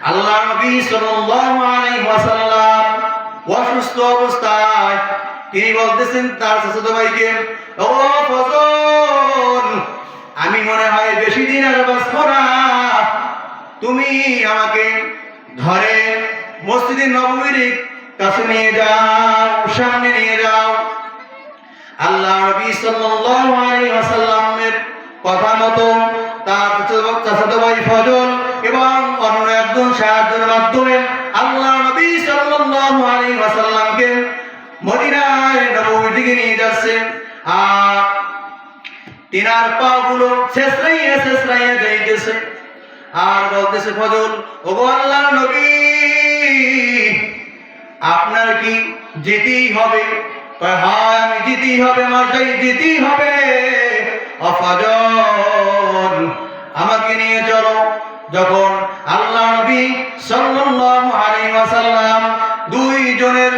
আল্লাহ নবী সাল্লাল্লাহু আলাইহি ওয়াসাল্লাম অসুস্থ অবস্থায় তিনি বলতেছেন তার চাচাতো ভাইকে, ও ফজল, আমি মনে হয় বেশি দিন আর বাঁচবো না, তুমি আমাকে ধরে মসজিদে নববীর কাছে নিয়ে যাও, সামনে নিয়ে যাও। আল্লাহ নবী সাল্লাল্লাহু আলাইহি ওয়াসাল্লামের কথা মতো তার চাচাতো ভাই ফজল এবং অন্য একজন সাহায্যের মাধ্যমে আল্লাহ নবী সাল্লাল্লাহু আলাইহি ওয়াসাল্লামকে মদিনায় নববীর দিকে নিয়ে যাচ্ছেন। আর তিনার পাগুলো শেষরাইয়া যাইতেছে আর বলতেছে, ফজল, ওগো আল্লাহর নবী, আপনার কি যেতেই হবে? হ্যাঁ, আমি যেতেই হবে, মাসাই যেতেই হবে। ফজল, আমাকে নিয়ে চলো। যখন আল্লাহ নবী সাল্লাল্লাহু আলাইহি ওয়াসাল্লাম দুইজনের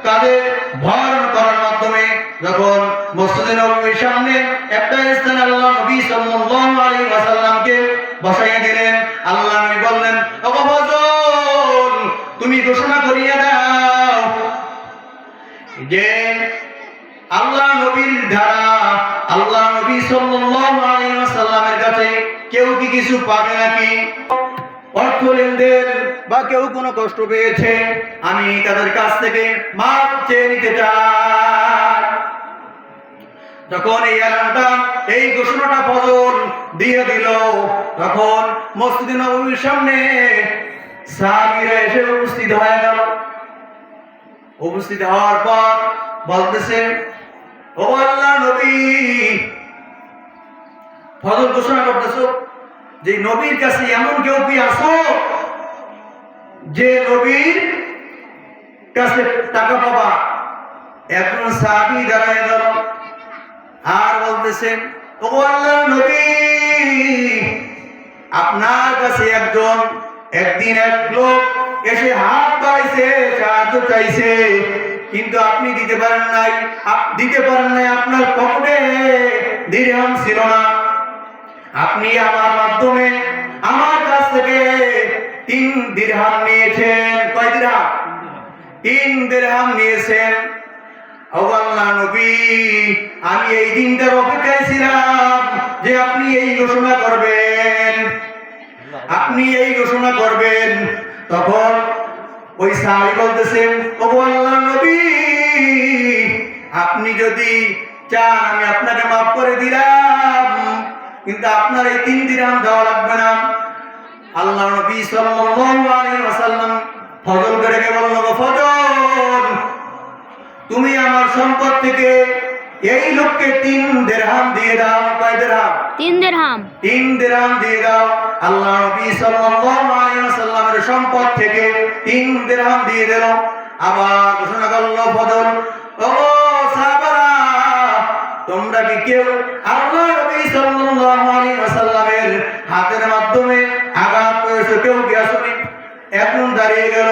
কাঁধে ভর করার মাধ্যমে যখন মসজিদে নববীর সামনে একটা স্থানে আল্লাহ নবী সাল্লাল্লাহু আলাইহি ওয়াসাল্লামকে বসাইয়া দিলেন, আল্লাহ নবী বললেন, ও ফজল, তুমি ঘোষণা করিয়া দাও যে আল্লাহ নবীর ধারা, আল্লাহ নবী সাল্লাল্লাহু আলাইহি ওয়াসাল্লামের কাছে কেউ কি কিছু পাবে নাকি? অর্থ লেনদেন বা কেউ কোনো কষ্ট পেয়েছে, আমি তাদের কাছ থেকে মাপ চেয়ে নিতে চাই। যখন এই এলানটা, এই ঘোষণাটা ফজল দিয়ে দিল, তখন মসজিদে নববীর সামনে সাহাবীরা এসে উপস্থিত হয়ে গেল। উপস্থিত হওয়ার পর বলতেছে, ও আল্লাহর নবী, ফজল ঘোষণা করতেছো যে নবীর কাছে এমন কেউ কি আসো যে নবীর কাছে টাকা পাবা? একজন সাহাবী দাঁড়ায় গেল আর বলতেছেন, ও আল্লাহর নবী, আপনার কাছে একদিন এক লোক এসে হাত বাড়াইছে, সাহায্য চাইছে, কিন্তু আপনি দিতে পারেন নাই। আপনার পকেটে দিরহাম ছিল না। আপনি আমার মাধ্যমে আমার কাছ থেকে 3 দিরহাম নিয়েছেন। কয় দিরহাম? 3 দিরহাম নিয়েছেন। ও আল্লাহর নবী, আমি এই দিনটার অপেক্ষায় ছিলাম যে আপনি এই ঘোষণা করবেন। তখন ওই সাহাবী বলতেছেন, ও আল্লাহর নবী, আপনি যদি চান আমি আপনাকে মাফ করে দিলাম, কিন্তু আপনার এই 3 দিরহাম দেওয়া লাগবে না। আল্লাহ নবী সাল্লাল্লাহু আলাইহি ওয়াসাল্লাম ফজলকে ডেকে বলল, ফজল, তুমি আমার সম্পদ থেকে এই লোককে 3 দিরহাম দিয়ে দাও। কয় দিরহাম? 3 দিরহাম। 3 দিরহাম দিয়ে দাও। আল্লাহ নবী সাল্লাল্লাহু আলাইহি ওয়াসাল্লামের সম্পদ থেকে 3 দিরহাম দিয়ে দিল। আবার ঘোষণা করল ফজল, ও সাহাবারা, তোমরা কি কেউ আল্লাহ নবী সাল্লাল্লাহু আলাইহি ওয়াসাল্লামের হাতের মাধ্যমে আঘাত করেছে? কেউ কি আসেনি? এখন দাঁড়িয়ে গেল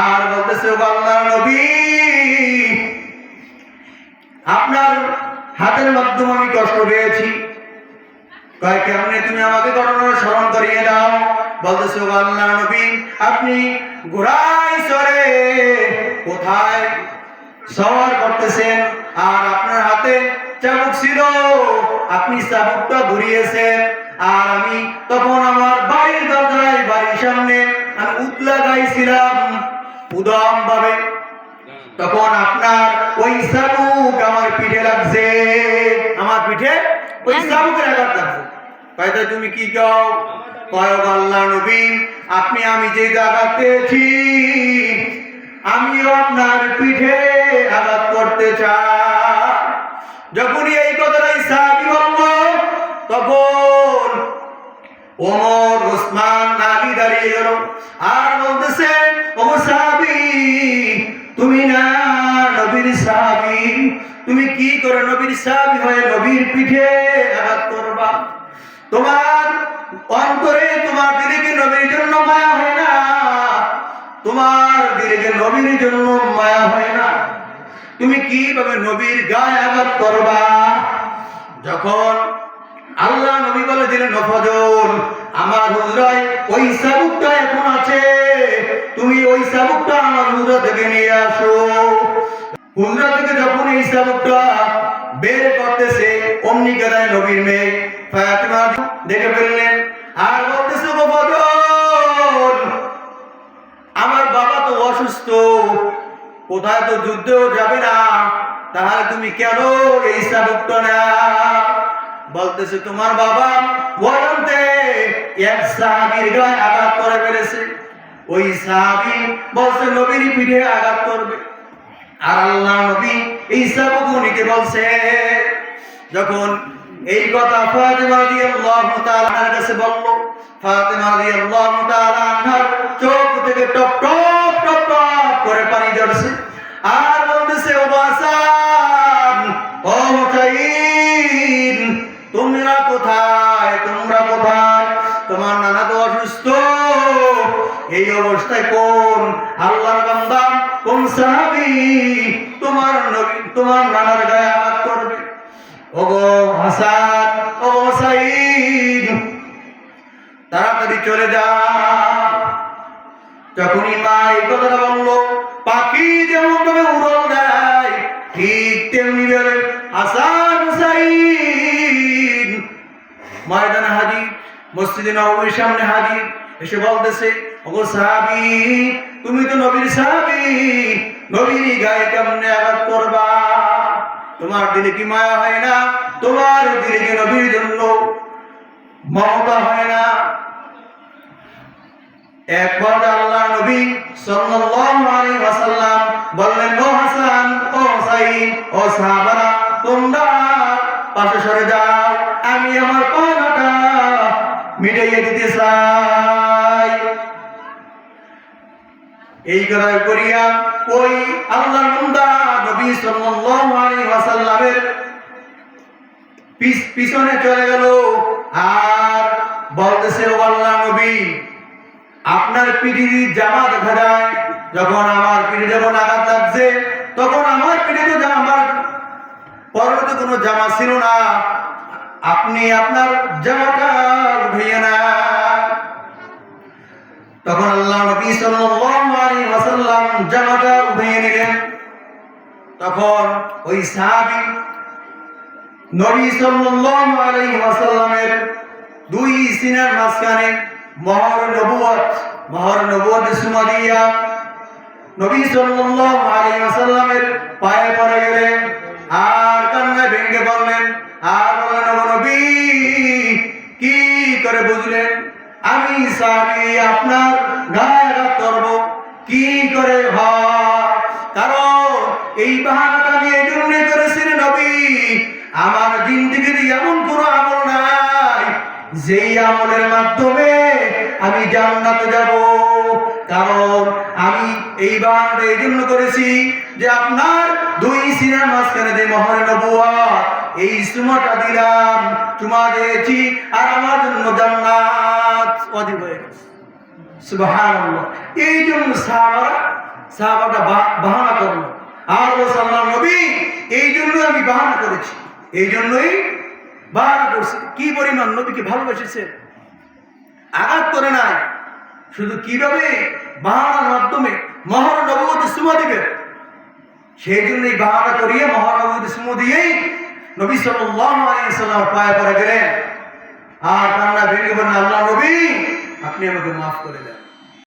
আর বলতেছে, ও আল্লাহর নবী, আপনার হাতের মাধ্যমে আমি কষ্ট পেয়েছি। কয়, কেমনে? তুমি আমাকে ঘটনা স্মরণ করিয়ে দাও। বলতেছে, ও আল্লাহর নবী, আপনি ঘোড়ায় চড়ে কোথায় সওয়ার করতেছেন আর আপনার হাতে চাবুক ছিল, আপনি চাবুকটা ঘুরিয়েছেন আর আমি তখন আমার বাড়ির দরজায়, বাড়ির সামনে আমি উতলা গাইছিলাম উদম ভাবে, তখন আপনার ওই চাবুক আমার পিঠে লাগছে, আমার পিঠে ওই চাবুকের আঘাত লাগছে। কয়, তুমি কি কও? কয়, আল্লাহর নবী, আমি যে আঘাত পেয়েছি, আমিও আপনার পিঠে আঘাত করতে চাই। যখনই এই কথাটাই সাহাবী বলল, তখন ওমর, ওসমান, আলী দাঁড়িয়ে গেল আর বলতেছে, ও সাহাবী, তুমি না নবীর সাহাবী, তুমি কি করে নবীর সাহাবী হয়ে নবীর পিঠে আঘাত করবা? তোমার অন্তরে, তোমার দিলে কি নবীর জন্য মায়া হয় না? তোমার দিলে কি নবীর জন্য মায়া হয় না? তুমি কিভাবে নবীর গায়ে আঘাত করবা? যখন আল্লাহ নবী বলে দিলেন, ফজল, আমার হুজরায় ওই চাবুকটা ওই চাবুকটা আমার হুজরা থেকে নিয়ে আসো। হুজরা থেকে যখন এই চাবুকটা বের করতেছে, অমনি কেদায় নবীর মেয়ে ফাতিমা দেখে ফেললেন আর বলতেছে, গো বদর, আমার বাবা তো অসুস্থ, কোথায় তো যুদ্ধেও যাবে না, তাহলে তুমি কেন এই চাবুকটা না? বলতেছে, তোমার বাবা বলতে এক সাহাবীর গায়ে আঘাত করে ফেলেছে। ওই সাহাবী বলছে নবীর পিঠে আঘাত করবে, আর আল্লাহ নবী এই চাবুক নিতে বলছে। যখন এই কথা ফাতিমা রাদিয়াল্লাহু তাআলা আনহার কাছে বলল, ফাতিমা রাদিয়াল্লাহু তাআলা আনহার চোখ থেকে টপ টপ টপ টপ করে পানি ঝরছে আর বলতেছে, ও হাসান, ও হুসাইন, তোমরা কোথায়, তোমরা কোথায়? তোমার নানা তো অসুস্থ, এই অবস্থায় কোন আল্লাহর বান্দা, কোন সাহাবী তোমার নবী তোমার নানার গায়ে আঘাত করবে? ওগো হাসান, ও হুসাইন, তাড়াতাড়ি চলে যা। যখনই মা এই কথাটা বললো, পাখি যেমন ভাবে উড়াল দেয় ঠিক তেমনি ভাবে হাসান হুসাইন ময়দানে হাজির, মসজিদে নববীর সামনে হাজির, এসে বলতেছে, ওগো সাহাবী, তুমি তো নবীর সাহাবী, নবীর গায়ে কেমনে আঘাত করবা? তোমার দিলে কি মায়া হয় না? তোমার দিলে কি নবীর জন্য মমতা হয় না? একবার আল্লাহ নবী সাল্লাল্লাহু আলাইহি ওয়াসাল্লাম বললেন, ও হাসান, ও হুসাইন, ও সাহাবারা, তোমরা পাশে সরে যাও, আমি আমার পানাটা মিটাইয়ে দিতে চাই। এই কথা করিয়া ওই আল্লাহর বান্দা নবী সাল্লাল্লাহু আলাইহি ওয়াসাল্লামের পিছনে চলে গেল আর বলতেছে, ও আল্লাহ নবী, আপনার পিঠে জামা দেখা যায়, যখন আমার পিঠে যখন আঘাত লাগছে তখন আমার পিঠে তো আমার পরনে তো কোনো জামা ছিল না, আপনি আপনার জামাটা উঠিয়ে না। তখন আল্লাহ নবী সাল্লাল্লাহু আলাইহি ওয়াসাল্লাম জামাটা উঠিয়ে নিলেন। তখন ওই সাহাবী নবী সাল্লাল্লাহু আলাইহি ওয়াসাল্লামের দুই সিনার মাঝখানে মোহর নবুয়ত সুমা দিয়া নবী সাল্লাল্লাহু আলাইহি ওয়াসাল্লামের পায়ে পড়ে গেলেন আর কান্নায় ভেঙে পড়লেন আর বললেন, ও নবী, কি করে বুঝলেন আমি সাহাবী আপনার গায়ে আঘাত করব? কি করে হয়? কারণ এই বাহানাটা আমি এই জন্য করেছিলেন নবী, আমার জিন্দেগির এমন কোনো আমল নাই যেই আমলের মাধ্যমে আমি জান্নাতে যাব। কারণ আমি এই বাহানাটা এই জন্য করেছি যে আপনার দুই সিনার মাঝখানে যে মোহরে নবুয়ত, এই চুমাটা দিলাম, চুমা দিয়েছি আর আমার জন্য জান্নাত ওয়াজিব হয়ে গেছে। সুবহানাল্লাহ। এই জন্য সাহাবাটা বাহানা করলো আর বললাম, নবী, এই জন্য আমি বাহানা করেছি, এই জন্যই বাহানা করছি। কি পরিমাণ নবীকে ভালোবেসেছে, আঘাত করে নাই, শুধু কিভাবে বাহানার মাধ্যমে মোহর নবুয়তে সুমা দিবেন, সেই জন্যই বাহানা করিয়ে মোহর নবুয়তে সুমা দিয়েই নবী সাল্লাল্লাহু আলাইহি ওয়াসাল্লাম পায়ে পড়ে গেলেন আর কান্না ভেঙে বললেন, আল্লাহ নবী, আপনি আমাকে মাফ করে দেন।